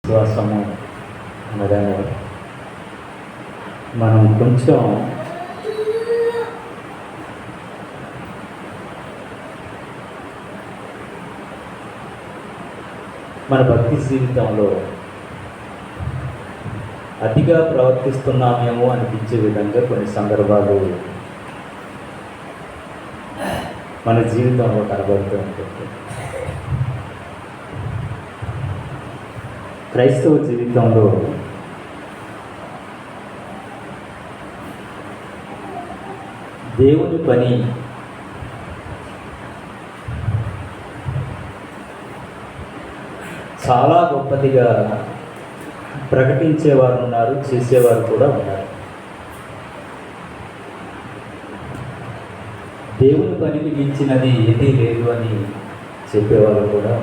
విశ్వాసము అనగానే మనం కొంచెం మన భక్తి జీవితంలో అతిగా ప్రవర్తిస్తున్నామేమో అనిపించే విధంగా కొన్ని సందర్భాలు మన జీవితంలో కనబడుతూ ఉంటుంది. క్రైస్తవ జీవితంలో దేవుని పని చాలా గొప్పదిగా ప్రకటించేవారు ఉన్నారు, చేసేవారు కూడా ఉన్నారు. దేవుని పనికి మించినది ఏదీ లేదు అని చెప్పేవారు కూడా.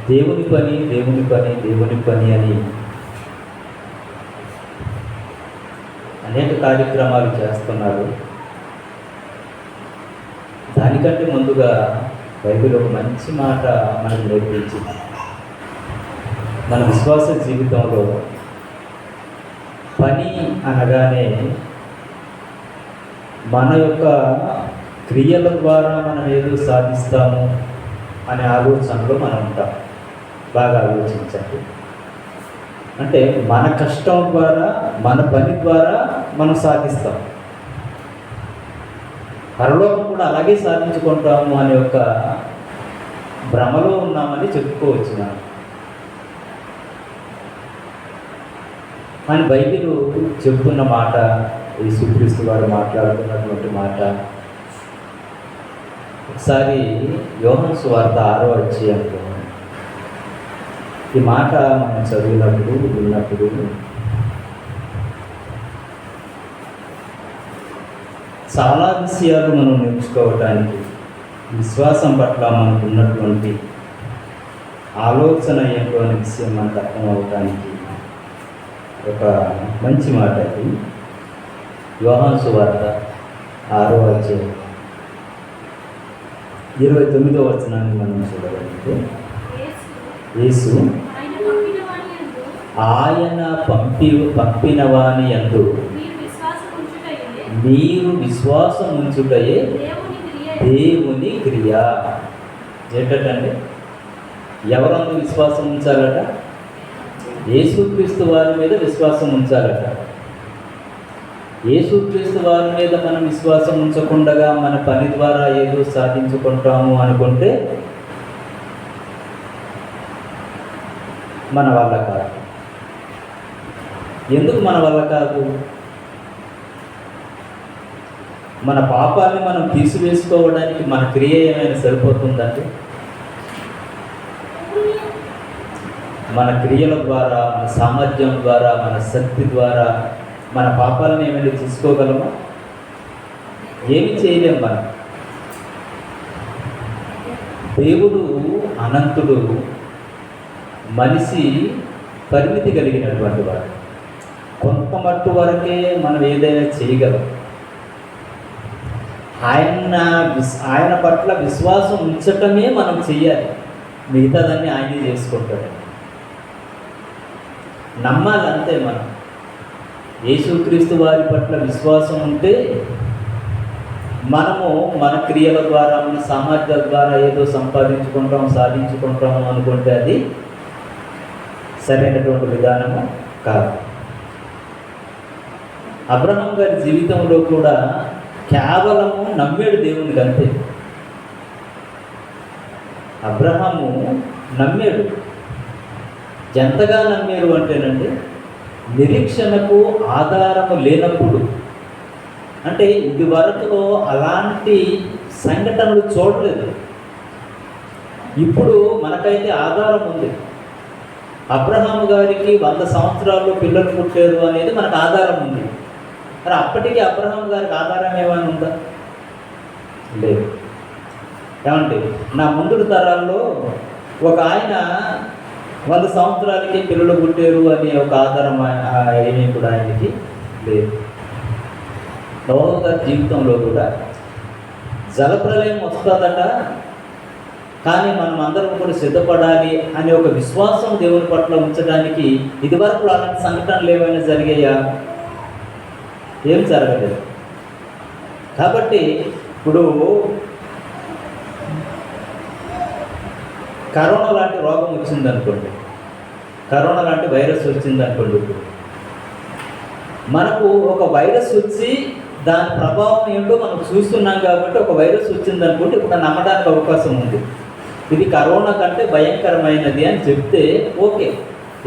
దేవుని పని దేవుని పని దేవుని పని అని అనేక కార్యక్రమాలు చేస్తున్నారు. దానికంటే ముందుగా బైబిల్ ఒక మంచి మాట మనకు నేర్పించింది. మన విశ్వాస జీవితంలో పని అనగానే మన యొక్క క్రియల ద్వారా మనం ఏదో సాధిస్తాము అనే ఆలోచనలో మనం ఉంటాం. బాగా ఆలోచించండి. అంటే మన కష్టం ద్వారా మన పని ద్వారా మనం సాధిస్తాం. పరలోకం కూడా అలాగే సాధించుకుంటాము అనే ఒక భ్రమలో ఉన్నామని చెప్పుకోవచ్చు మనం. అని బైబిల్ చెప్తున్న మాట, యేసుక్రీస్తు వారు మాట్లాడుతున్నటువంటి మాట. ఒకసారి యోహాను సువార్త 6వ అధ్యాయంలో ఈ మాట మనం చదివినప్పుడు విన్నప్పుడు చాలా విషయాలు మనం నేర్చుకోవటానికి, విశ్వాసం పట్ల మనకు ఉన్నటువంటి ఆలోచన ఏంటో అనే విషయం మనకు అర్థం అవటానికి ఒక మంచి మాట. అది యోహాను సువార్త 6వ అధ్యాయం 29వ వచనాన్ని మనం చూడగలిగితే, యేసు ఆయన పంపిన వాని యందు మీరు విశ్వాసం ఉంచుటయే దేవుని క్రియ. ఏంటంటే ఎవరందు విశ్వాసం ఉంచాలట? యేసుక్రీస్తు వారి మీద విశ్వాసం ఉంచాలట. యేసుక్రీస్తు వారి మీద మనం విశ్వాసం ఉంచకుండా మన పని ద్వారా ఏదో సాధించుకుంటాము అనుకుంటే మన వల్ల కాదు. ఎందుకు మన వల్ల కాదు? మన పాపాన్ని మనం తీసివేసుకోవడానికి మన క్రియ ఏమైనా సరిపోతుందంటే? మన క్రియల ద్వారా, మన సామర్థ్యం ద్వారా, మన శక్తి ద్వారా మన పాపాలను ఏమైనా తీసుకోగలమా? ఏమి చేయలేం మనం. దేవుడు అనంతుడు, మనిషి పరిమితి కలిగినటువంటి వాడు. కొంత మట్టు వరకే మనం ఏదైనా చేయగలం. ఆయన పట్ల విశ్వాసం ఉంచటమే మనం చెయ్యాలి. మిగతాదాన్ని ఆయనే చేసుకుంటాడు. నమ్మాలంతే. మనం యేసుక్రీస్తు వారి పట్ల విశ్వాసం ఉంటే మనము మన క్రియల ద్వారా, మన సామర్థ్యాల ద్వారా ఏదో సాధించుకుంటాము అనుకుంటే అది సరైనటువంటి విధానము కాదు. అబ్రహాం గారి జీవితంలో కూడా కేవలము నమ్మాడు దేవునికి, అంతే. అబ్రహాము నమ్మాడు. ఎంతగా నమ్మారు అంటేనండి, నిరీక్షణకు ఆధారము లేనప్పుడు. అంటే ఇది వరకు అలాంటి సంఘటనలు చూడలేదు. ఇప్పుడు మనకైతే ఆధారం ఉంది. అబ్రహాము గారికి 100 సంవత్సరాల్లో పిల్లలు పుట్టారు అనేది మనకు ఆధారం ఉంది. మరి అప్పటికి అబ్రహాం గారికి ఆధారం ఏమైనా ఉందా? లేదు. ఏమంటే నా ముందు తరాల్లో ఒక ఆయన 100 సంవత్సరాలకి పిల్లలు పుట్టారు అనే ఒక ఆధారం ఏమీ కూడా ఆయనకి లేదు. నోహు గారి జీవితంలో కూడా జలప్రలయం వస్తుందట, కానీ మనం అందరం కూడా సిద్ధపడాలి అనే ఒక విశ్వాసం దేవుని పట్ల ఉంచడానికి ఇదివరకు అలాంటి సంఘటనలు ఏమైనా జరిగాయా? ఏం జరగలేదు. కాబట్టి ఇప్పుడు కరోనా లాంటి రోగం వచ్చిందనుకోండి, కరోనా లాంటి వైరస్ వచ్చిందనుకోండి, ఇప్పుడు మనకు ఒక వైరస్ వచ్చి దాని ప్రభావం ఏంటో మనం చూస్తున్నాం కాబట్టి ఒక వైరస్ వచ్చిందనుకోండి ఇప్పుడు నమ్మడానికి అవకాశం ఉంది. ఇది కరోనా కంటే భయంకరమైనది అని చెప్తే ఓకే,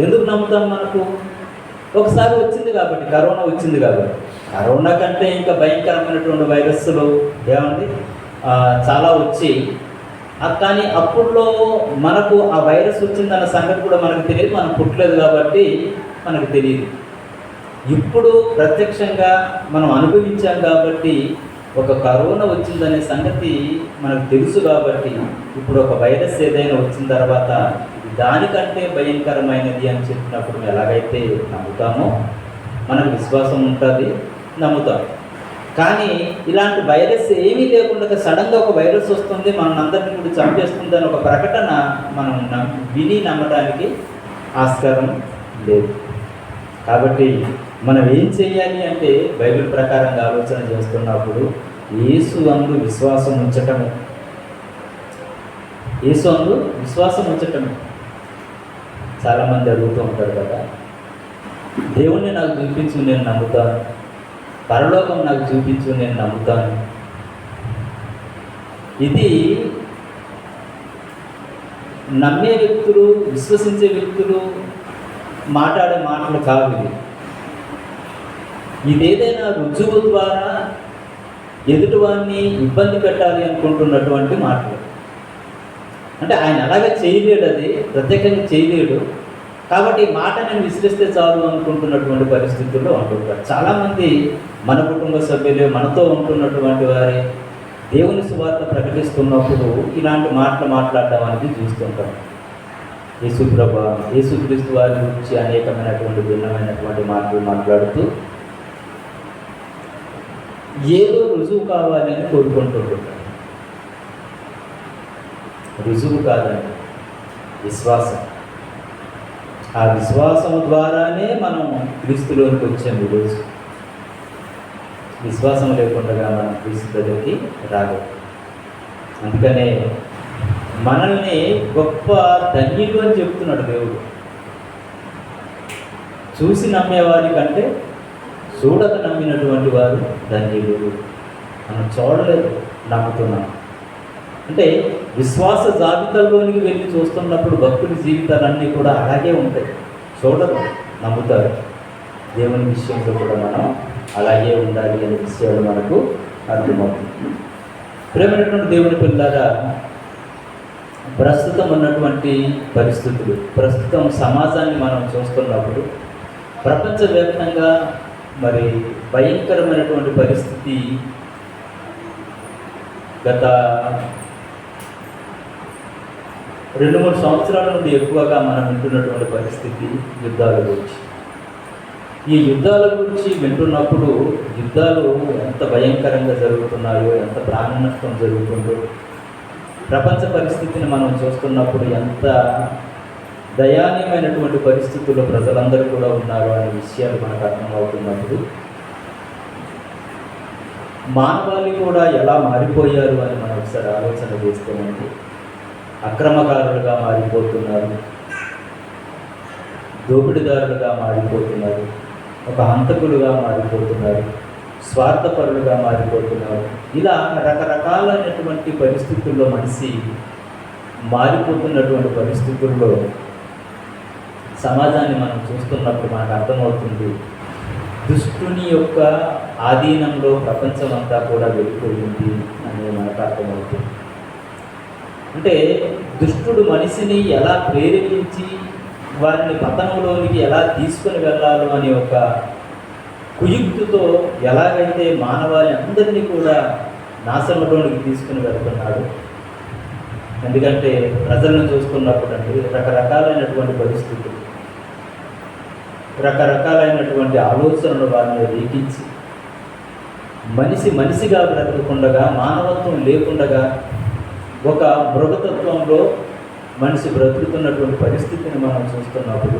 ఎందుకు నమ్ముతాం? మనకు ఒకసారి వచ్చింది కాబట్టి, కరోనా వచ్చింది కాబట్టి. కరోనా కంటే ఇంకా భయంకరమైనటువంటి వైరస్లు ఏమండి చాలా వచ్చి, కానీ అప్పుడులో మనకు ఆ వైరస్ వచ్చిందన్న సంగతి కూడా మనకు తెలియదు, మనం పుట్టలేదు కాబట్టి మనకు తెలియదు. ఇప్పుడు ప్రత్యక్షంగా మనం అనుభవించాం కాబట్టి ఒక కరోనా వచ్చిందనే సంగతి మనకు తెలుసు కాబట్టి ఇప్పుడు ఒక వైరస్ ఏదైనా వచ్చిన తర్వాత దానికంటే భయంకరమైనది అని చెప్పినప్పుడు ఎలాగైతే నమ్ముతామో మనకు విశ్వాసం ఉంటుంది, నమ్ముతాం. కానీ ఇలాంటి వైరస్ ఏమీ లేకుండా సడన్గా ఒక వైరస్ వస్తుంది, మనం అందరినీ కూడా చంపేస్తుంది అని ఒక ప్రకటన మనం విని నమ్మడానికి ఆస్కారం లేదు. కాబట్టి మనం ఏం చేయాలి అంటే బైబిల్ ప్రకారంగా ఆలోచన చేస్తున్నప్పుడు యేసు అందు విశ్వాసం ఉంచటమే, యేసు అందు విశ్వాసం ఉంచటమే. చాలామంది అడుగుతూ ఉంటారు కదా, దేవుణ్ణి నాకు చూపించు నేను నమ్ముతాను, పరలోకం నాకు చూపించు నేను నమ్ముతాను. ఇది నమ్మే వ్యక్తులు, విశ్వసించే వ్యక్తులు మాట్లాడే మాటలు కావు. ఇదేదైనా రుజువు ద్వారా ఎదుటివాడిని ఇబ్బంది పెట్టాలి అనుకుంటున్నటువంటి మాటలు. అంటే ఆయన అలాగే చేయలేడు, అది ప్రత్యేకంగా చేయలేడు కాబట్టి ఈ మాట నేను విసిరిస్తే చాలు అనుకుంటున్నటువంటి పరిస్థితుల్లో ఉంటుంటారు. చాలామంది మన కుటుంబ సభ్యులు, మనతో ఉంటున్నటువంటి వారే దేవుని సువార్త ప్రకటిస్తున్నప్పుడు ఇలాంటి మాటలు మాట్లాడడం అనేది చూస్తుంటాం. యేసుప్రభు, యేసుక్రీస్తు వారి గురించి అనేకమైనటువంటి భిన్నమైనటువంటి మాటలు మాట్లాడుతూ ఏదో రుజువు కావాలి అని కోరుకుంటుంటారు. రుజువు కాదండి, విశ్వాసం. ఆ విశ్వాసం ద్వారానే మనం క్రీస్తులోనికి వచ్చాము. ఈరోజు విశ్వాసం లేకుండా మనం క్రీస్తు దగ్గరికి రాలేదు. అందుకనే మనల్ని గొప్ప ధన్యులు అని చెప్తున్నాడు దేవుడు. చూసి నమ్మేవారి కంటే చూడక నమ్మినటువంటి వారు ధన్యులు. మనం చూడలేదు, నమ్ముతున్నాం. అంటే విశ్వాస జాబితాలోనికి వెళ్ళి చూస్తున్నప్పుడు భక్తుడి జీవితాలన్నీ కూడా అలాగే ఉంటాయి. చూడరు, నమ్ముతారు. దేవుని విషయంలో కూడా మనం అలాగే ఉండాలి అనే విషయాలు మనకు అర్థమవుతుంది. ప్రేమైనటువంటి దేవుని పిల్లలారా, ప్రస్తుతం ఉన్నటువంటి పరిస్థితులు, ప్రస్తుతం సమాజాన్ని మనం చూస్తున్నప్పుడు ప్రపంచవ్యాప్తంగా మరి భయంకరమైనటువంటి పరిస్థితి గత 2-3 సంవత్సరాల నుండి ఎక్కువగా మనం వింటున్నటువంటి పరిస్థితి యుద్ధాల గురించి. ఈ యుద్ధాల గురించి వింటున్నప్పుడు యుద్ధాలు ఎంత భయంకరంగా జరుగుతున్నాయో, ఎంత ప్రాణ నష్టం జరుగుతుందో, ప్రపంచ పరిస్థితిని మనం చూస్తున్నప్పుడు ఎంత దయానీయమైనటువంటి పరిస్థితుల్లో ప్రజలందరూ కూడా ఉన్నారు అనే విషయాలు మనకు అర్థమవుతున్నప్పుడు మానవాళి కూడా ఎలా మారిపోయారు అని మనం ఒకసారి ఆలోచన చేస్తామంటే, అక్రమకారులుగా మారిపోతున్నారు, దోపిడిదారులుగా మారిపోతున్నారు, ఒక హంతకులుగా మారిపోతున్నారు, స్వార్థపరులుగా మారిపోతున్నారు. ఇలా రకరకాలైనటువంటి పరిస్థితుల్లో మనిషి మారిపోతున్నటువంటి పరిస్థితుల్లో సమాజాన్ని మనం చూస్తున్నప్పుడు మనకు అర్థమవుతుంది, దుష్టుని యొక్క ఆధీనంలో ప్రపంచం అంతా కూడా వెళ్ళిపోయింది అని మనకు అర్థమవుతుంది. అంటే దుష్టుడు మనిషిని ఎలా ప్రేరేపించి వారిని పతనంలోనికి ఎలా తీసుకొని వెళ్ళాలో అనే ఒక కుయుక్తితో ఎలాగైతే మానవాళి అందరినీ కూడా నాశనంలోనికి తీసుకుని వెళ్తున్నాడు. ఎందుకంటే ప్రజలను చూసుకున్నప్పుడు అంటే రకరకాలైనటువంటి పరిస్థితులు, రకరకాలైనటువంటి ఆలోచనలు వారిని రేకించి మనిషిగా బ్రతకకుండా, మానవత్వం లేకుండా ఒక మృగతత్వంలో మనిషి బ్రతుకుతున్నటువంటి పరిస్థితిని మనం చూస్తున్నప్పుడు,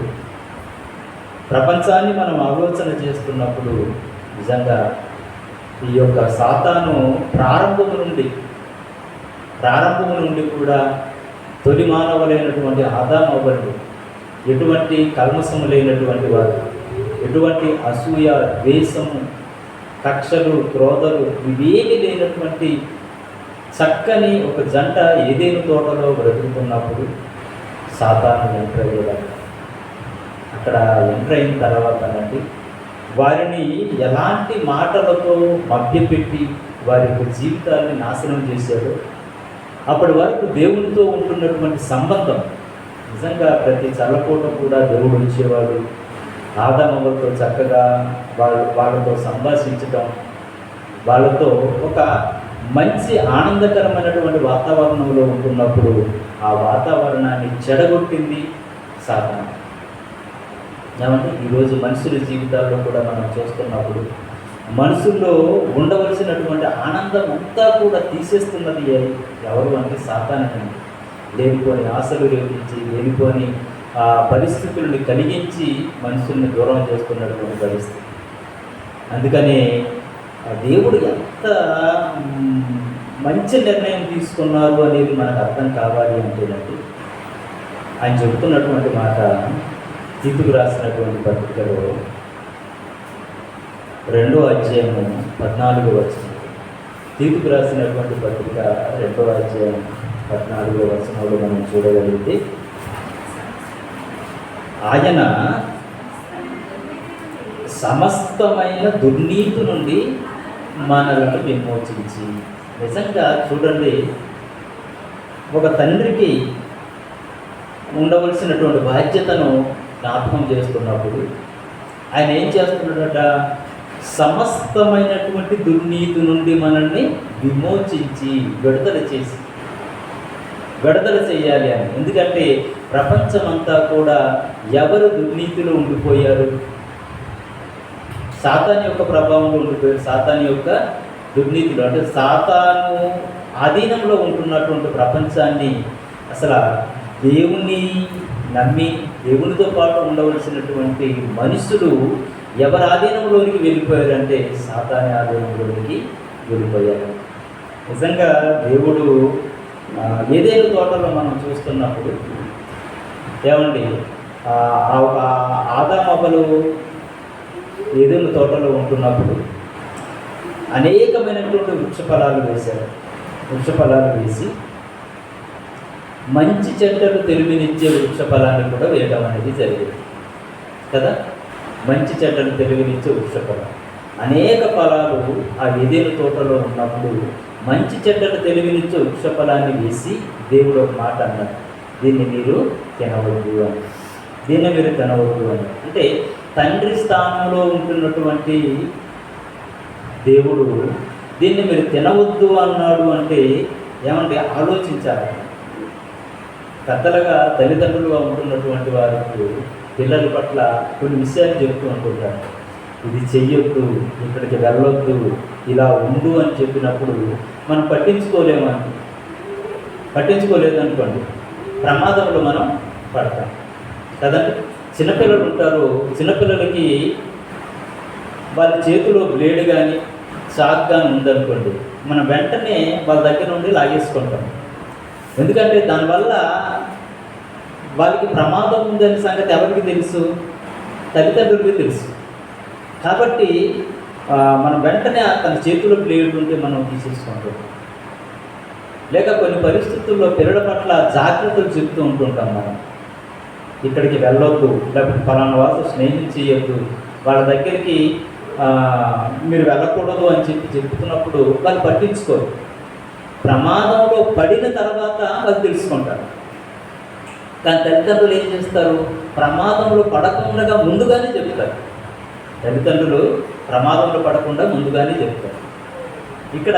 ప్రపంచాన్ని మనం ఆలోచన చేస్తున్నప్పుడు, నిజంగా ఈ యొక్క సాతాను ప్రారంభము నుండి కూడా తొలి మానవులైనటువంటి ఆదాము అవ్వలు ఎటువంటి కల్మసము లేనటువంటి వారు, ఎటువంటి అసూయ, ద్వేషము, కక్షలు, క్రోధలు ఇవేమి లేనటువంటి చక్కని ఒక జంట ఏదేను తోటలో బ్రతుకుతున్నప్పుడు సాతాను ఎంటర్ అయ్యేదాన్ని. అక్కడ ఎంటర్ అయిన తర్వాతనండి వారిని ఎలాంటి మాటలతో మభ్యపెట్టి వారి యొక్క జీవితాన్ని నాశనం చేశాడో, అప్పటి వరకు దేవునితో ఉంటున్నటువంటి సంబంధం, నిజంగా ప్రతి చల్లపూట కూడా దేవుడు వచ్చేవాడు, ఆదాములతో చక్కగా వాళ్ళతో సంభాషించడం, వాళ్ళతో ఒక మంచి ఆనందకరమైనటువంటి వాతావరణంలో ఉంటున్నప్పుడు ఆ వాతావరణాన్ని చెడగొట్టింది సాతాను. ఏమంటే ఈరోజు మనుషుల జీవితాల్లో కూడా మనం చూస్తున్నప్పుడు మనుషుల్లో ఉండవలసినటువంటి ఆనందం అంతా కూడా తీసేస్తున్నది ఎవరు అంటే సాతాను. లేనిపోని ఆశలు రేపించి, లేనిపోని పరిస్థితుల్ని కలిగించి మనుషుల్ని దూరం చేస్తున్నటువంటి పరిస్థితి. అందుకనే దేవుడు ఎంత మంచి నిర్ణయం తీసుకున్నారు అనేది మనకు అర్థం కావాలి అంటేనండి, ఆయన చెబుతున్నటువంటి మాట తీతుకు రాసినటువంటి పత్రికలో 2వ అధ్యాయము 14వ వచనం. తీతుకు రాసినటువంటి పత్రిక 2వ అధ్యాయం 14వ వచనంలో మనం చూడగలిగితే, ఆయన సమస్తమైన దుర్నీతి నుండి మనలను విమోచించి. నిజంగా చూడండి, ఒక తండ్రికి ఉండవలసినటువంటి బాధ్యతను జ్ఞాపకం చేస్తున్నప్పుడు ఆయన ఏం చేస్తున్నాడట, సమస్తమైనటువంటి దుర్నీతి నుండి మనల్ని విమోచించి విడుదల చేయాలి అని. ఎందుకంటే ప్రపంచమంతా కూడా ఎవరు దుర్నీతిలో ఉండిపోయారు, సాతాను యొక్క ప్రభావంలో ఉండిపోయారు, సాతాను యొక్క దుర్నీతిలో, అంటే సాతాను ఆధీనంలో ఉంటున్నటువంటి ప్రపంచాన్ని అసలు దేవుని నమ్మి దేవునితో పాటు ఉండవలసినటువంటి మనుషులు ఎవరి ఆధీనంలోనికి వెళ్ళిపోయారంటే సాతాను ఆధీనంలోనికి వెళ్ళిపోయారు. నిజంగా దేవుడు ఏదేను తోటలో మనం చూస్తున్నప్పుడు ఏమండి, ఆదాము అవ్వలు ఏదేను తోటలో ఉంటున్నప్పుడు అనేకమైనటువంటి వృక్ష ఫలాలు వేసి మంచి చెట్లను తెలివినిచ్చే వృక్ష ఫలాన్ని కూడా వేయడం అనేది జరిగింది కదా. మంచి చెట్లను తెలివినిచ్చే వృక్ష ఫలం, అనేక ఫలాలు ఆ ఏదేను తోటలో ఉన్నప్పుడు మంచి చెట్లను తెలివినిచ్చే వృక్ష ఫలాన్ని వేసి దేవుడు ఒక మాట అన్నాడు, దీన్ని మీరు తినవద్దు అని. అంటే తండ్రి స్థానంలో ఉంటున్నటువంటి దేవుడు దీన్ని మీరు తినవద్దు అన్నాడు అంటే ఏమంటే ఆలోచించాలి. పెద్దలుగా తల్లిదండ్రులుగా ఉంటున్నటువంటి వారికి పిల్లల పట్ల కొన్ని విషయాలు చెప్తూ ఉంటుంటారు. ఇది చెయ్యొద్దు, ఇక్కడికి వెళ్ళొద్దు, ఇలా ఉండు అని చెప్పినప్పుడు మనం పట్టించుకోలేదనుకోండి, ప్రమాదంలో మనం పడతాం కదండి. చిన్నపిల్లలు ఉంటారు, చిన్నపిల్లలకి వాళ్ళ చేతిలో బ్లేడ్ కానీ చాక్ కానీ ఉందనుకోండి, మనం వెంటనే వాళ్ళ దగ్గర నుండి లాగేసుకుంటాం. ఎందుకంటే దానివల్ల వాళ్ళకి ప్రమాదం ఉందనే సంగతి ఎవరికి తెలుసు? తల్లిదండ్రులకి తెలుసు. కాబట్టి మనం వెంటనే తన చేతిలో బ్లేడ్ ఉంటే మనం తీసేసుకుంటాం. లేక కొన్ని పరిస్థితుల్లో పిల్లల పట్ల జాగ్రత్తలు చెప్తూ ఉంటుంటాం. మనం ఇక్కడికి వెళ్ళొద్దు, లేకపోతే ఫలానా వాళ్ళతో స్నేహం చేయొద్దు, వాళ్ళ దగ్గరికి మీరు వెళ్ళకూడదు అని చెప్తున్నప్పుడు వాళ్ళు పట్టించుకోరు. ప్రమాదంలో పడిన తర్వాత వాళ్ళు తెలుసుకుంటారు. కానీ తల్లిదండ్రులు ఏం చేస్తారు? ప్రమాదంలో పడకుండా ముందుగానే చెప్తారు. తల్లిదండ్రులు ప్రమాదంలో పడకుండా ముందుగానే చెప్తారు. ఇక్కడ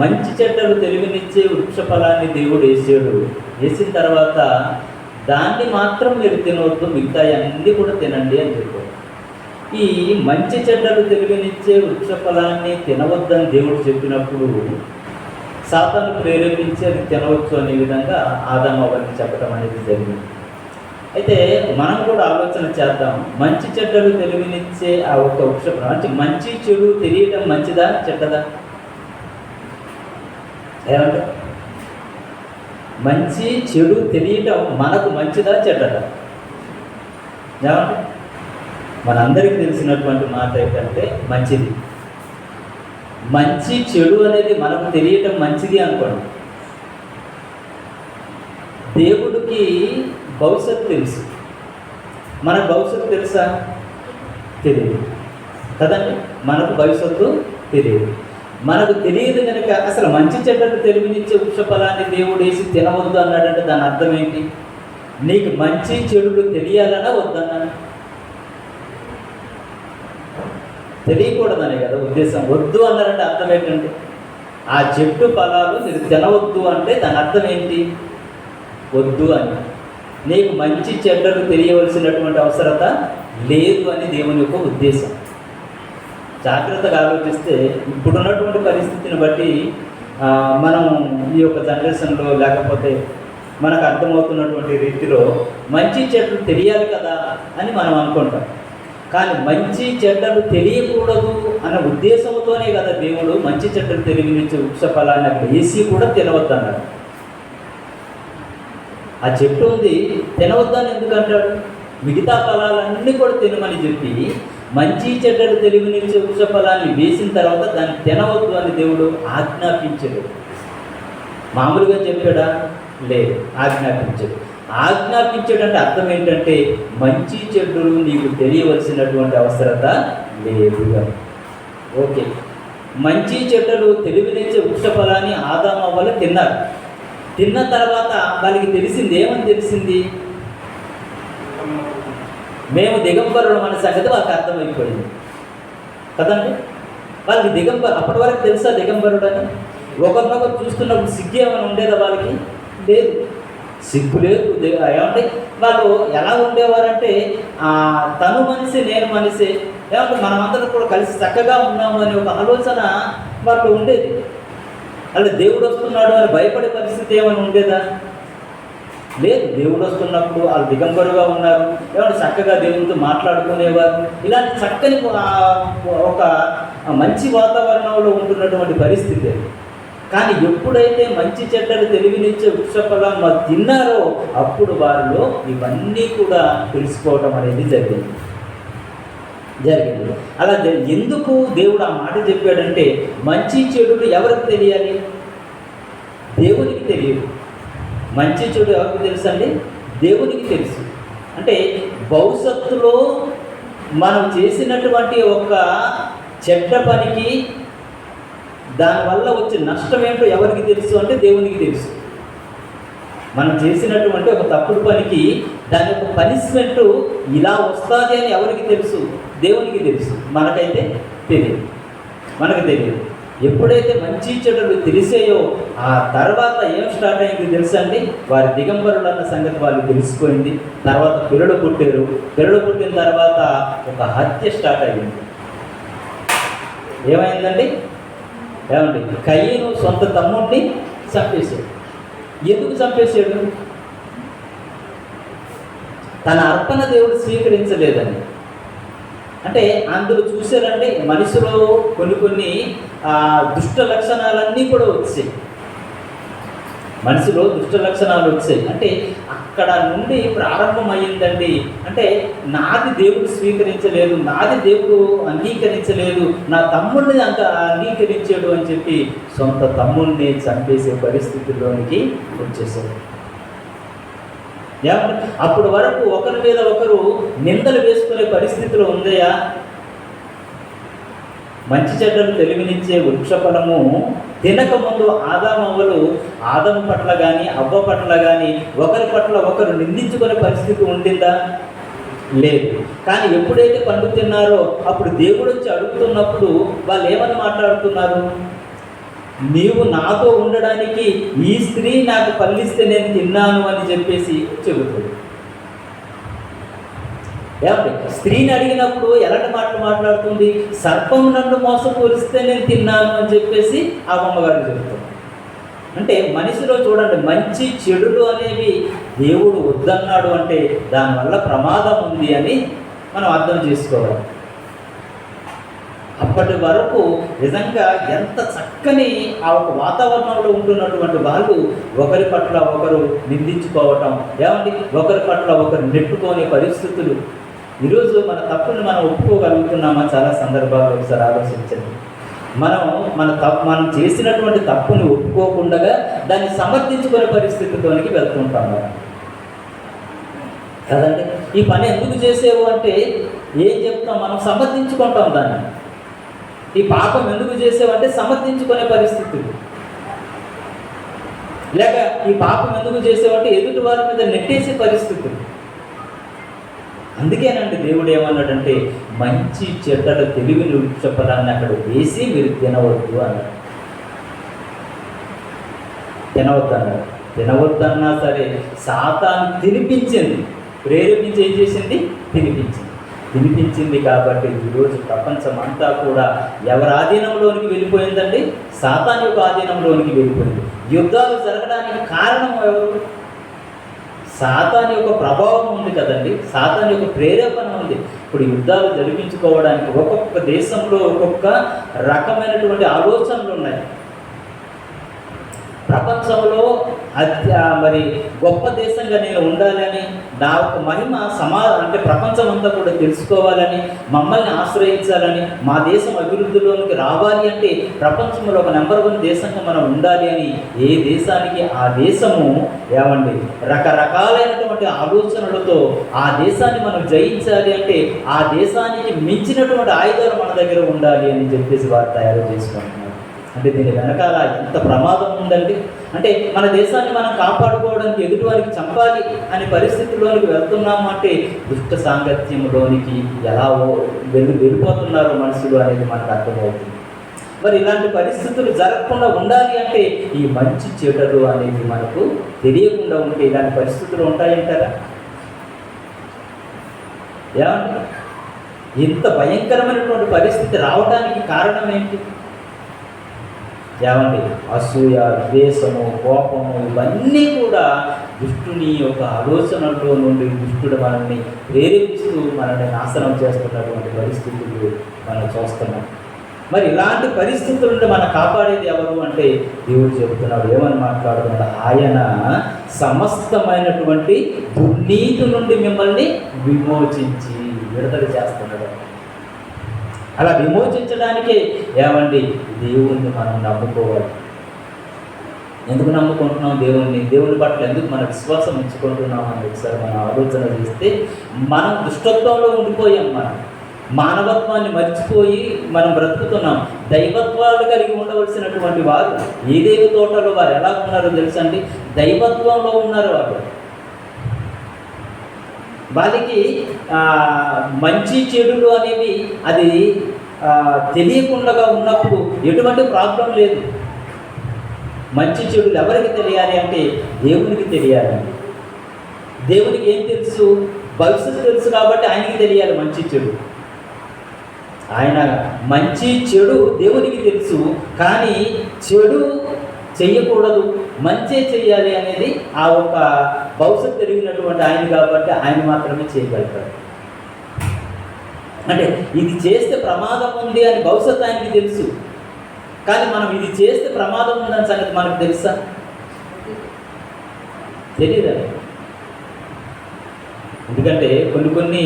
మంచి చెడ్డలు తెలివినిచ్చే వృక్ష ఫలాన్ని దేవుడు వేసిన తర్వాత దాన్ని మాత్రం మీరు తినవద్దు, మిగతా అన్నీ కూడా తినండి అని చెప్పారు. ఈ మంచి చెడ్డలు తెలివినిచ్చే వృక్ష ఫలాన్ని తినవద్దని దేవుడు చెప్పినప్పుడు సాతాను ప్రేరేపించి అది తినవచ్చు అనే విధంగా ఆదాము అవ్వని చెప్పడం అనేది జరిగింది. అయితే మనం కూడా ఆలోచన చేద్దాం, మంచి చెడ్డలు తెలివినిచ్చే ఆ ఒక వృక్షం అంటే మంచి చెడు తెలియటం మంచిదా చెడ్డదా? ఏమంటే మంచి చెడు తెలియటం మనకు మంచిదా చెడ్డదా? ఏమంటే మనందరికీ తెలిసినటువంటి మాట ఏంటంటే మంచిది. మంచి చెడు అనేది మనకు తెలియటం మంచిది అనుకోండి. దేవుడికి భవిష్యత్తు తెలుసు, మనకు భవిష్యత్తు తెలుసా? తెలియదు కదండి. మనకు భవిష్యత్తు తెలియదు. మనకు తెలియదు కనుక అసలు మంచి చెడ్డలు తెలివినిచ్చే వృక్ష ఫలాన్ని దేవుడు వేసి తినవద్దు అన్నాడంటే దాని అర్థం ఏంటి? నీకు మంచి చెడులు తెలియాలన్నా వద్దన్నా? తెలియకూడదనే కదా ఉద్దేశం. వద్దు అన్నారంటే అర్థం ఏంటంటే ఆ చెట్టు ఫలాలు మీరు తినవద్దు అంటే దాని అర్థం ఏంటి? వద్దు అని. నీకు మంచి చెడ్డలు తెలియవలసినటువంటి అవసరత లేదు అని దేవుని యొక్క ఉద్దేశం. జాగ్రత్తగా ఆలోచిస్తే ఇప్పుడున్నటువంటి పరిస్థితిని బట్టి మనం ఈ యొక్క జనరేషన్లో లేకపోతే మనకు అర్థమవుతున్నటువంటి రీతిలో మంచి చెడ్డలు తెలియాలి కదా అని మనం అనుకుంటాం. కానీ మంచి చెడ్డలు తెలియకూడదు అన్న ఉద్దేశంతోనే కదా దేవుడు మంచి చెడ్డలు తెలివినిచ్చే వృక్ష ఫలాన్ని అక్కడ వేసి కూడా తినవద్దన్నాడు. ఆ చెట్టు ఉంది తినవద్దని ఎందుకంటాడు? మిగతా ఫలాలన్నీ కూడా తినమని చెప్పి మంచి చెడ్డలు తెలివినిచ్చే వృక్ష ఫలాన్ని వేసిన తర్వాత దాన్ని తినవద్దు అని దేవుడు ఆజ్ఞాపించాడు. మామూలుగా చెప్పాడా? లేదు, ఆజ్ఞాపించాడు. ఆజ్ఞాపించాడంటే అర్థం ఏంటంటే మంచి చెడ్డలు నీకు తెలియవలసినటువంటి అవసరత లేదు అని. ఓకే, మంచి చెడ్డలు తెలివినిచ్చే వృక్ష ఫలాన్ని ఆదాము అవ్వలు తిన్నారు. తిన్న తర్వాత వాళ్ళకి తెలిసింది ఏమని తెలిసింది? మేము దిగంబరుడు అనే సంగతి వాళ్ళకి అర్థమైపోయింది కదండి. వాళ్ళకి అప్పటి వరకు తెలుసా దిగంబరుడు అని? ఒకరినొకరు చూస్తున్నప్పుడు సిగ్గు ఏమైనా ఉండేదా వాళ్ళకి? లేదు, సిగ్గు లేదు. ఏమంటే వాళ్ళు ఎలా ఉండేవారంటే తను మనిషి నేను మనిషి, ఏమంటే మనమందరం కూడా కలిసి చక్కగా ఉన్నాము అనే ఒక ఆలోచన వాళ్ళు ఉండేది. అలా దేవుడు వస్తున్నాడు అని భయపడే పరిస్థితి ఏమైనా ఉండేదా? లేదు. దేవుడు వస్తున్నప్పుడు వాళ్ళు దిగంబరుగా ఉన్నారు, ఏమంటే చక్కగా దేవుడితో మాట్లాడుకునేవారు. ఇలాంటి చక్కని ఒక మంచి వాతావరణంలో ఉంటున్నటువంటి పరిస్థితి. కానీ ఎప్పుడైతే మంచి చెడ్డలు తెలివినిచ్చే వృక్ష ఫలం తిన్నారో అప్పుడు వారిలో ఇవన్నీ కూడా తెలుసుకోవటం అనేది జరిగింది. అలా ఎందుకు దేవుడు ఆ మాట చెప్పాడంటే మంచి చెడులు ఎవరికి తెలియాలి? దేవునికి తెలియదు. మంచి చెడు ఎవరికి తెలుసు అండి? దేవునికి తెలుసు. అంటే భవిష్యత్తులో మనం చేసినటువంటి ఒక చెడ్డ పనికి దానివల్ల వచ్చే నష్టం ఏంటో ఎవరికి తెలుసు అంటే దేవునికి తెలుసు. మనం చేసినటువంటి ఒక తప్పుడు పనికి దాని యొక్క పనిష్మెంటు ఇలా వస్తుంది అని ఎవరికి తెలుసు? దేవునికి తెలుసు. మనకైతే తెలియదు. మనకు తెలియదు. ఎప్పుడైతే మంచి చెడులు తెలిసాయో ఆ తర్వాత ఏం స్టార్ట్ అయింది తెలుసండి? వారి దిగంబరులు అన్న సంగతి వాళ్ళు తెలిసిపోయింది. తర్వాత పిల్లలు పుట్టారు. పిల్లలు పుట్టిన తర్వాత ఒక హత్య స్టార్ట్ అయ్యింది. ఏమైందండి? ఏమండి? కయీను సొంత తమ్ముడిని చంపేశాడు. ఎందుకు చంపేశాడు? తన అర్పణ దేవుడు స్వీకరించలేదని. అంటే అందులో చూసారంటే మనిషిలో కొన్ని దుష్ట లక్షణాలన్నీ కూడా వచ్చాయి. మనిషిలో దుష్ట లక్షణాలు వచ్చాయి. అంటే అక్కడ నుండి ప్రారంభమయ్యిందండి. అంటే నాది దేవుడు స్వీకరించలేదు, నాది దేవుడు అంగీకరించలేదు, నా తమ్ముడిని అంగీకరించాడు అని చెప్పి సొంత తమ్ముడిని చంపేసే పరిస్థితుల్లోనికి వచ్చేసాడు. అప్పటి వరకు ఒకరి మీద ఒకరు నిందలు వేసుకునే పరిస్థితిలో ఉందయా? మంచి చెడ్డలు తెలివినిచ్చే వృక్ష ఫలము తినకముందు ఆదాము పట్ల కానీ అవ్వ పట్ల కానీ ఒకరి పట్ల ఒకరు నిందించుకునే పరిస్థితి ఉండిందా? లేదు. కానీ ఎప్పుడైతే పండు తిన్నారో అప్పుడు దేవుడు వచ్చి అడుగుతున్నప్పుడు వాళ్ళు ఏమని మాట్లాడుతున్నారు? నీవు నాతో ఉండడానికి ఈ స్త్రీ నాకు పల్లిస్తే నేను తిన్నాను అని చెప్పేసి చెబుతుంది. ఏమంటే స్త్రీని అడిగినప్పుడు ఎలాంటి మాటలు మాట్లాడుతుంది? సర్పం నన్ను మోసపూరిస్తే నేను తిన్నాను అని చెప్పేసి ఆ అమ్మగారు చెబుతుంది. అంటే మనిషిలో చూడండి, మంచి చెడులు అనేవి దేవుడు వద్దన్నాడు అంటే దానివల్ల ప్రమాదం ఉంది అని మనం అర్థం చేసుకోవాలి. అప్పటి వరకు నిజంగా ఎంత చక్కని ఆ ఒక వాతావరణంలో ఉంటున్నటువంటి వాళ్ళు ఒకరి పట్ల ఒకరు నిందించుకోవటం, ఏమండి ఒకరి పట్ల ఒకరు నెట్టుకునే పరిస్థితులు. ఈరోజు మన తప్పుని మనం ఒప్పుకోగలుగుతున్నామా? చాలా సందర్భాల్లో ఒకసారి ఆలోచించండి. మనం చేసినటువంటి తప్పుని ఒప్పుకోకుండా దాన్ని సమర్థించుకునే పరిస్థితితోనికి వెళ్తుంటాం మనం కదండి. ఈ పని ఎందుకు చేసేవు అంటే ఏం చెప్తాం? మనం సమర్థించుకుంటాం దాన్ని. ఈ పాపం ఎందుకు చేసేవంటే సమర్థించుకునే పరిస్థితులు, లేక ఈ పాపం ఎందుకు చేసేవంటే ఎదుటి వారి మీద నెట్టేసే పరిస్థితులు. అందుకేనండి దేవుడు ఏమన్నాడంటే మంచి చెడ్డల తెలివిని వృక్షఫలాన్ని అక్కడ వేసి మీరు తినవద్దు అన్నాడు. తినవద్దు అన్నాడు. తినవద్దన్నా సరే సాతాను తినిపించింది, ప్రేరేపించి ఏం చేసింది? తినిపించింది కాబట్టి ఈరోజు ప్రపంచం అంతా కూడా ఎవరి ఆధీనంలోనికి వెళ్ళిపోయిందండి? సాతాను యొక్క ఆధీనంలోనికి వెళ్ళిపోయింది. యుద్ధాలు జరగడానికి కారణం ఎవరు? సాతాను యొక్క ప్రభావం ఉంది కదండి, సాతాను యొక్క ప్రేరేపణ ఉంది. ఇప్పుడు యుద్ధాలు జరిపించుకోవడానికి ఒక్కొక్క దేశంలో ఒక్కొక్క రకమైనటువంటి ఆలోచనలు ఉన్నాయి. ప్రపంచంలో మరి గొప్ప దేశంగా నేను ఉండాలని, నా యొక్క మహిమ అంటే ప్రపంచం అంతా కూడా తెలుసుకోవాలని, మమ్మల్ని ఆశ్రయించాలని, మా దేశం అభివృద్ధిలోనికి రావాలి అంటే ప్రపంచంలో ఒక నెంబర్ 1 దేశంగా మనం ఉండాలి అని ఏ దేశానికి ఆ దేశము ఏమండి రకరకాలైనటువంటి ఆలోచనలతో ఆ దేశాన్ని మనం జయించాలి అంటే ఆ దేశానికి మించినటువంటి ఆయుధాలు మన దగ్గర ఉండాలి అని చెప్పేసి వారు తయారు చేసుకుంటున్నారు. అంటే దీని వెనకాల ఎంత ప్రమాదం ఉందండి. అంటే మన దేశాన్ని మనం కాపాడుకోవడానికి ఎదుటివారికి చంపాలి అనే పరిస్థితుల్లోనికి వెళ్తున్నాము అంటే దుష్ట సాంగత్యంలోనికి ఎలా వెళ్ళిపోతున్నారో మనుషులు అనేది మనకు అర్థమవుతుంది. మరి ఇలాంటి పరిస్థితులు జరగకుండా ఉండాలి అంటే ఈ మంచి చెడులు అనేది మనకు తెలియకుండా ఉంటే ఇలాంటి పరిస్థితులు ఉంటాయంటారా? ఏమంటే ఇంత భయంకరమైనటువంటి పరిస్థితి రావడానికి కారణం ఏంటి? ఏమండి అసూయ, ద్వేషము, కోపము ఇవన్నీ కూడా దుష్టుని యొక్క ఆలోచనల్లో నుండి దుష్టుడు మనల్ని ప్రేరేపిస్తూ మనల్ని నాశనం చేస్తున్నటువంటి పరిస్థితులు మనం చూస్తున్నాం. మరి ఇలాంటి పరిస్థితుల నుండి మనం కాపాడేది ఎవరు అంటే దేవుడు చెబుతున్నాడు. ఏమని మాట్లాడుతున్నాడు? ఆయన సమస్తమైనటువంటి దుర్నీతి నుండి మిమ్మల్ని విమోచించి విడుదల చేస్తున్నాడు. అలా విమోచించడానికే ఏమండి దేవుణ్ణి మనం నమ్ముకోవాలి. ఎందుకు నమ్ముకుంటున్నాం దేవుని పట్ల ఎందుకు మన విశ్వాసం ఉంచుకుంటున్నాం అని ఒకసారి మనం ఆలోచన చేస్తే మనం దుష్టత్వంలో ఉండిపోయాం. మనం మానవత్వాన్ని మర్చిపోయి మనం బ్రతుకుతున్నాం. దైవత్వాలు కలిగి ఉండవలసినటువంటి వారు ఏదేవి తోటలో వారు ఎలా ఉన్నారో తెలుసండి? దైవత్వంలో ఉన్నారు. వాళ్ళకి మంచి చెడులు అనేవి అది తెలియకుండా ఉన్నప్పుడు ఎటువంటి ప్రాబ్లం లేదు. మంచి చెడులు ఎవరికి తెలియాలి అంటే దేవునికి తెలియాలి. దేవునికి ఏం తెలుసు? భవిష్యత్తు తెలుసు కాబట్టి ఆయనకి తెలియాలి మంచి చెడు. ఆయన మంచి చెడు దేవునికి తెలుసు, కానీ చెడు చెయ్యకూడదు, మంచి చెయ్యాలి అనేది ఆ ఒక భవిష్యత్తు తెలిగినటువంటి ఆయన కాబట్టి ఆయన మాత్రమే చేయగలుగుతారు. అంటే ఇది చేస్తే ప్రమాదం ఉంది అని భవిష్యత్తు ఆయనకి తెలుసు, కానీ మనం ఇది చేస్తే ప్రమాదం ఉందని సంగతి మనకు తెలుసా? తెలియదండి. ఎందుకంటే కొన్ని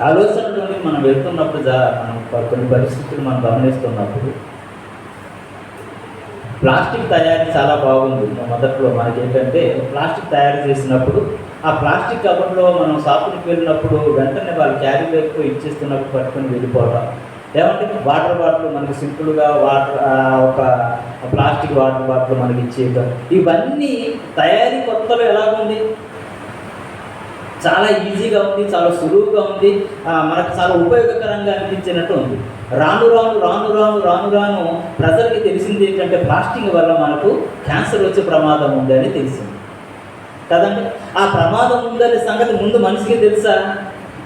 ఆలోచనలోని మనం వెళ్తున్నప్పుడు మనం కొన్ని పరిస్థితులు మనం గమనిస్తున్నప్పుడు ప్లాస్టిక్ తయారీ చాలా బాగుంది. మొదట్లో మనకేంటంటే ప్లాస్టిక్ తయారు చేసినప్పుడు ఆ ప్లాస్టిక్ కవర్లో మనం షాపులకు వెళ్ళినప్పుడు వెంటనే వాళ్ళు క్యారీ బ్యాగ్తో ఇచ్చేస్తున్నప్పుడు పట్టుకొని వెళ్ళిపోవడం. ఏమంటే వాటర్ బాటిల్ మనకి సింపుల్గా ఒక ప్లాస్టిక్ వాటర్ బాటిల్ మనకి ఇచ్చేయడం, ఇవన్నీ తయారీ కొత్తలో ఎలాగుంది? చాలా ఈజీగా ఉంది, చాలా సులువుగా ఉంది, మనకు చాలా ఉపయోగకరంగా అనిపించినట్టు ఉంది. రాను రాను రాను రాను రాను రాను ప్రజలకి తెలిసింది ఏంటంటే ప్లాస్టిక్ వల్ల మనకు క్యాన్సర్ వచ్చే ప్రమాదం ఉంది అని తెలిసింది కదండి. ఆ ప్రమాదం ఉందనే సంగతి ముందు మనిషికి తెలుసా?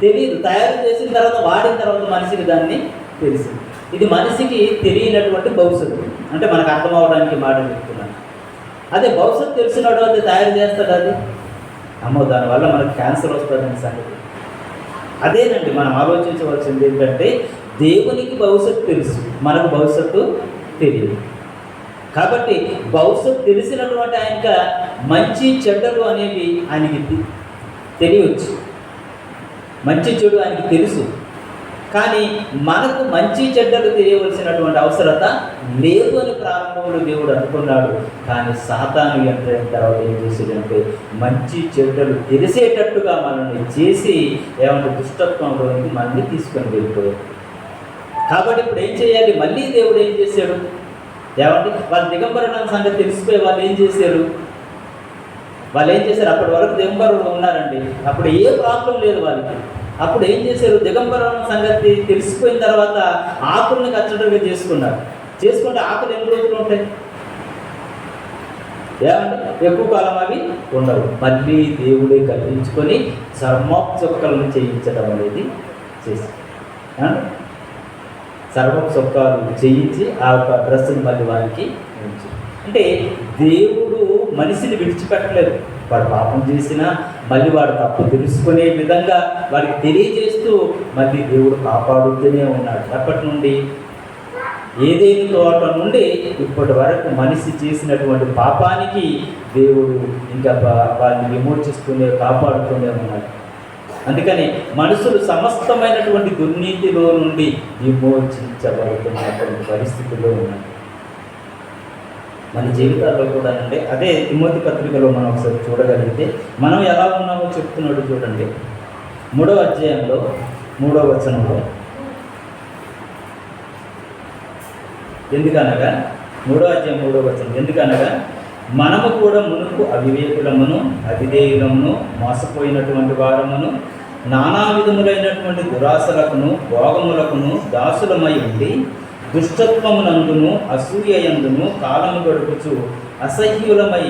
తెలియదు. తయారు చేసిన తర్వాత వాడిన తర్వాత మనిషికి దాన్ని తెలిసింది. ఇది మనిషికి తెలియనటువంటి భవిష్యత్తు, అంటే మనకు అర్థం అవడానికి మాట చెప్తున్నాను. అదే భవిష్యత్తు తెలిసినాడు అది తయారు చేస్తాడు, అది అమ్మో దానివల్ల మనకు క్యాన్సర్ వస్తుందని సంగతి. అదేనండి మనం ఆలోచించవలసింది ఏంటంటే, దేవునికి భవిష్యత్తు తెలుసు, మనకు భవిష్యత్తు తెలియదు. కాబట్టి భవిష్యత్తు తెలిసినటువంటి ఆయనక మంచి చెడ్డలు అనేవి ఆయనకి తెలియవచ్చు, మంచి చెడు ఆయనకి తెలుసు. కానీ మనకు మంచి చెడ్డలు తెలియవలసినటువంటి అవసరత లేదు అని ప్రారంభంలో దేవుడు అనుకున్నాడు. కానీ సాతాను ఎంతైన తర్వాత ఏం చేసేదంటే, మంచి చెడ్డలు తెలిసేటట్టుగా మనల్ని చేసి ఏమంటే దుష్టత్వంలోనికి మనల్ని తీసుకొని వెళ్ళిపోయాడు. కాబట్టి ఇప్పుడు ఏం చేయాలి? మళ్ళీ దేవుడు ఏం చేశాడు? ఏమంటే వాళ్ళు దిగంబరణ సంగతి తెలిసిపోయి వాళ్ళు ఏం చేశారు? అప్పటి వరకు దిగంబరులు ఉన్నారండి, అప్పుడు ఏ ప్రాబ్లం లేదు వాళ్ళకి. అప్పుడు ఏం చేశారు? దిగంబరం సంగతి తెలిసిపోయిన తర్వాత ఆకుల్ని కచ్చటగా చేసుకుంటే ఆకులు ఎన్ని రోజులు ఉంటాయి? ఏమంటే ఎక్కువ కాలం అవి ఉండవు. మళ్ళీ దేవుడే కల్పించుకొని చర్మపు చొక్కలను చేయించడం అనేది చేసి చర్మపు చొక్కాలు చేయించి ఆ యొక్క డ్రెస్సుని మళ్ళీ వారికి ఉంచి, అంటే దేవుడు మనిషిని విడిచిపెట్టలేదు. వాడు పాపం చేసినా మళ్ళీ వాడు తప్పు తెలుసుకునే విధంగా వాడికి తెలియజేస్తూ మళ్ళీ దేవుడు కాపాడుతూనే ఉన్నాడు. అప్పటి నుండి ఏదేని తోట నుండి ఇప్పటి వరకు మనిషి చేసినటువంటి పాపానికి దేవుడు ఇంకా వాళ్ళని విమోచిస్తూనే కాపాడుతూనే ఉన్నాడు. అందుకని మనుషులు సమస్తమైనటువంటి దుర్నీతిలో నుండి విమోచించబడుతున్నటువంటి పరిస్థితుల్లో ఉన్నారు మన జీవితాల్లో కూడా. అంటే అదే తిమోతి పత్రికలో మనం ఒకసారి చూడగలిగితే మనం ఎలా ఉన్నామో చెప్తున్నాడు చూడండి. 3వ అధ్యాయంలో 3వ వచనంలో, ఎందుకనగా 3వ అధ్యాయం 3వ వచనం, ఎందుకనగా మనము కూడా మునుపు అవివేకులమును అవిధేయులమును మోసపోయినటువంటి వారమును నానా విధములైనటువంటి దురాశలకును భోగములకును దాసులమై ఉండి దుష్టత్వమునందును అసూయయందును కాలము గడుపుచు అసహ్యులమై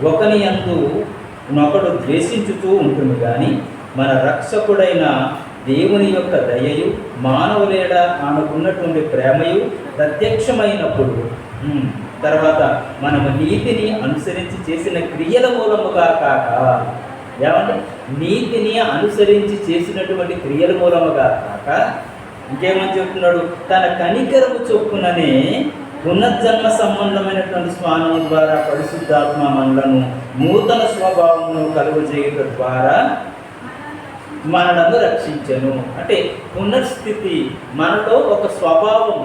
ఒకని యందు నొకడు ద్వేషించుతూ ఉంటుంది. కానీ మన రక్షకుడైన దేవుని యొక్క దయయు మానవులేడ ఆమెకున్నటువంటి ప్రేమయు ప్రత్యక్షమైనప్పుడు తర్వాత మనము నీతిని అనుసరించి చేసిన క్రియల మూలముగా కాక, ఏమంటే నీతిని అనుసరించి చేసినటువంటి క్రియల మూలముగా కాక ఇంకేమని చెప్తున్నాడు? తన కనికరము చొప్పుననే పునర్జన్మ సంబంధమైనటువంటి స్నానం ద్వారా పరిశుద్ధాత్మ మనలను నూతన స్వభావమును కలుగజేయుట ద్వారా మనలను రక్షించెను. అంటే పునర్స్థితి, మనలో ఒక స్వభావం,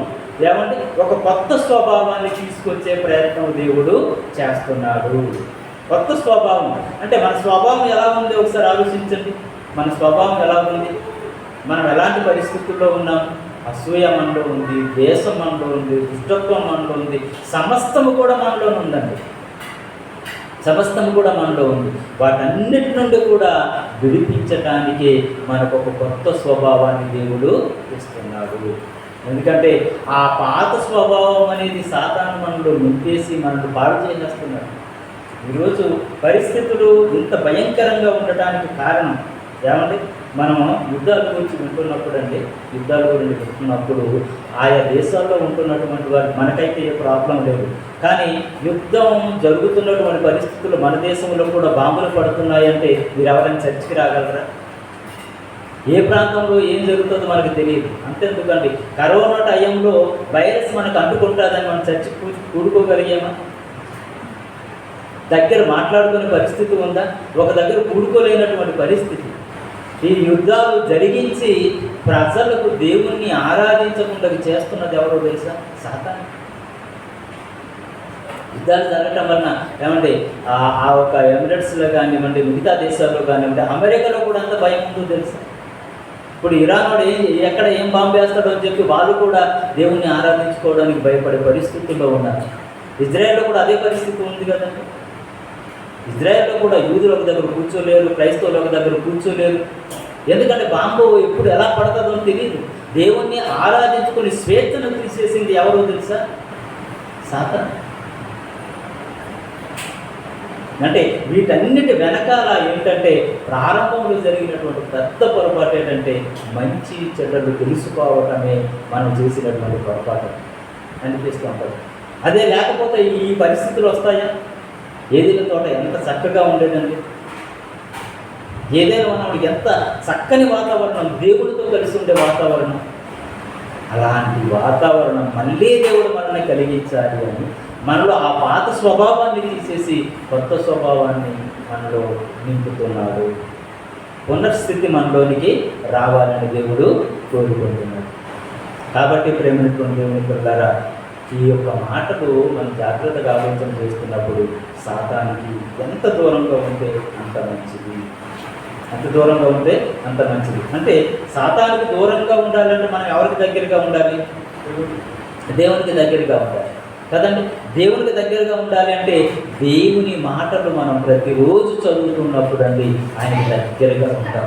ఏమంటే ఒక కొత్త స్వభావాన్ని తీసుకొచ్చే ప్రయత్నం దేవుడు చేస్తున్నాడు. కొత్త స్వభావం అంటే మన స్వభావం ఎలా ఉంది ఒకసారి ఆలోచించండి. మన స్వభావం ఎలా ఉంది? మనం ఎలాంటి పరిస్థితుల్లో ఉన్నాం? అసూయ మనలో ఉంది, ద్వేషం మనలో ఉంది, దుష్టత్వం మనలో ఉంది, సమస్తము కూడా మనలో ఉందండి. సమస్తము కూడా మనలో ఉంది. వాటన్నిటి నుండి కూడా విడిపించటానికి మనకు ఒక కొత్త స్వభావాన్ని దేవుడు ఇస్తున్నాడు. ఎందుకంటే ఆ పాత స్వభావం అనేది సాతాను మనలో నింపేసి మనల్ని పాడు చేసేస్తున్నాడు. ఈరోజు పరిస్థితులు ఇంత భయంకరంగా ఉండటానికి కారణం ఏమంటే, మనము యుద్ధాల గురించి వింటున్నప్పుడు ఆయా దేశాల్లో ఉంటున్నటువంటి వారు మనకైతే ఏ ప్రాబ్లం లేదు. కానీ యుద్ధం జరుగుతున్నటువంటి పరిస్థితులు మన దేశంలో కూడా బాంబులు పడుతున్నాయంటే మీరు ఎవరైనా చర్చికి రాగలరా? ఏ ప్రాంతంలో ఏం జరుగుతుందో మనకు తెలియదు. అంతెందుకండి, కరోనా టైంలో వైరస్ మనకు అంటుకుంటుందని మనం చర్చికి కూడుకోగలిగామా? దగ్గర మాట్లాడుకునే పరిస్థితి ఉందా? ఒక దగ్గర కూడుకోలేనటువంటి పరిస్థితి. ఈ యుద్ధాలు జరిగించి ప్రజలకు దేవుణ్ణి ఆరాధించకుండా చేస్తున్నది ఎవరో తెలుసా? సాతాను. యుద్ధాలు జరగటం వలన ఏమంటే ఆ ఒక ఎమిరేట్స్లో కానివ్వండి, మిగతా దేశాల్లో కానివ్వండి, అమెరికాలో కూడా అంత భయం ఉందో తెలుసా? ఇప్పుడు ఇరాన్ వాడు ఎక్కడ ఏం బాంబు వేస్తాడో అని చెప్పి వాళ్ళు కూడా దేవుణ్ణి ఆరాధించుకోవడానికి భయపడే పరిస్థితుల్లో ఉన్నారు. ఇజ్రాయెల్లో కూడా అదే పరిస్థితి ఉంది కదండి. ఇజ్రాయెల్లో కూడా యూదులు ఒక దగ్గర కూర్చోలేరు, క్రైస్తవులు ఒక దగ్గర కూర్చోలేరు. ఎందుకంటే బాంబు ఎప్పుడు ఎలా పడుతుందో తెలియదు. దేవుణ్ణి ఆరాధించుకుని స్వేచ్ఛను తీసేసింది ఎవరో తెలుసా? సాతాను. అంటే వీటన్నిటి వెనకాల ఏంటంటే ప్రారంభంలో జరిగినటువంటి పెద్ద పొరపాటు ఏంటంటే మంచి చెడ్డలు తెలుసుకోవటమే మనం చేసినటువంటి పొరపాటు అనిపిస్తూ ఉంటుంది. అదే లేకపోతే ఈ పరిస్థితులు వస్తాయా? ఏదైనా తోట ఎంత చక్కగా ఉండేదండి, ఏదైనా మనం ఎంత చక్కని వాతావరణం, దేవుడితో కలిసి ఉండే వాతావరణం. అలాంటి వాతావరణం మళ్ళీ దేవుడు మనల్ని కలిగించాలి అని మనలో ఆ పాత స్వభావాన్ని తీసేసి కొత్త స్వభావాన్ని మనలో నింపుతున్నాడు. పునఃస్థితి మనలోనికి రావాలని దేవుడు కోరుకుంటున్నాడు. కాబట్టి ప్రేమిటువంటి దేవుని పిల్లలారా, ఈ యొక్క మాటలు మనం జాగ్రత్తగా ఆలోచన చేస్తున్నప్పుడు సాతానికి ఎంత దూరంగా ఉంటే అంత మంచిది, ఎంత దూరంగా ఉంటే అంత మంచిది. అంటే సాతానికి దూరంగా ఉండాలంటే మనం ఎవరికి దగ్గరగా ఉండాలి? దేవునికి దగ్గరగా ఉండాలి కదండి. దేవునికి దగ్గరగా ఉండాలి అంటే దేవుని మాటలు మనం ప్రతిరోజు చదువుతున్నప్పుడు అండి ఆయనకి దగ్గరగా ఉంటాం.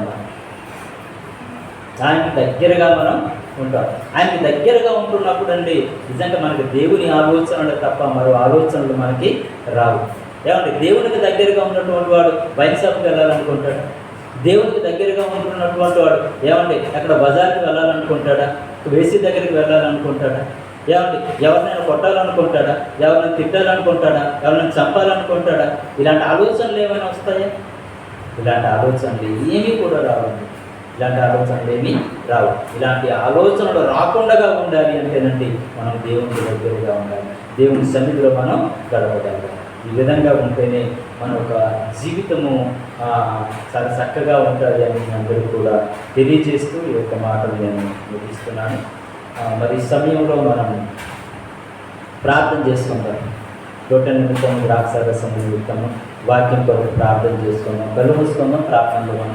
ఆయనకి దగ్గరగా మనం ఉంటాం. ఆయనకి దగ్గరగా ఉంటున్నప్పుడు అండి నిజంగా మనకి దేవుని ఆలోచనలు తప్ప మరో ఆలోచనలు మనకి రావు. ఏమంటే దేవునికి దగ్గరగా ఉన్నటువంటి వాడు వైన్ షాప్కి వెళ్ళాలనుకుంటాడు. దేవునికి దగ్గరగా ఉంటున్నటువంటి వాడు ఏమండి అక్కడ బజార్కి వెళ్ళాలనుకుంటాడా? వేసి దగ్గరికి వెళ్ళాలనుకుంటాడా? ఏమండి ఎవరినైనా కొట్టాలనుకుంటాడా? ఎవరినైనా తిట్టాలనుకుంటాడా? ఎవరినైనా చంపాలనుకుంటాడా? ఇలాంటి ఆలోచనలు ఏమైనా వస్తాయా? ఇలాంటి ఆలోచనలు ఏమీ కూడా రావండి. ఇలాంటి ఆలోచనలు ఏమీ రావు. ఇలాంటి ఆలోచనలు రాకుండా ఉండాలి అంటేనండి మనం దేవునికి దగ్గరగా ఉండాలి, దేవుని సన్నిధిలో మనం గడపగలగాలి. ఈ విధంగా ఉంటేనే మన ఒక జీవితము చాలా చక్కగా ఉంటుంది అని అందరూ కూడా తెలియజేస్తూ ఈ యొక్క మాటలు నేను ముగిస్తున్నాను. మరి ఈ సమయంలో మనం ప్రార్థన చేసుకుంటాం. రొట్టె నిమిత్తము, ద్రాక్షారసం నిమిత్తము, వాక్యం కొరకు ప్రార్థన చేసుకుందాం. కళ్ళు మూసుకుందాం. ప్రార్థనలో మనం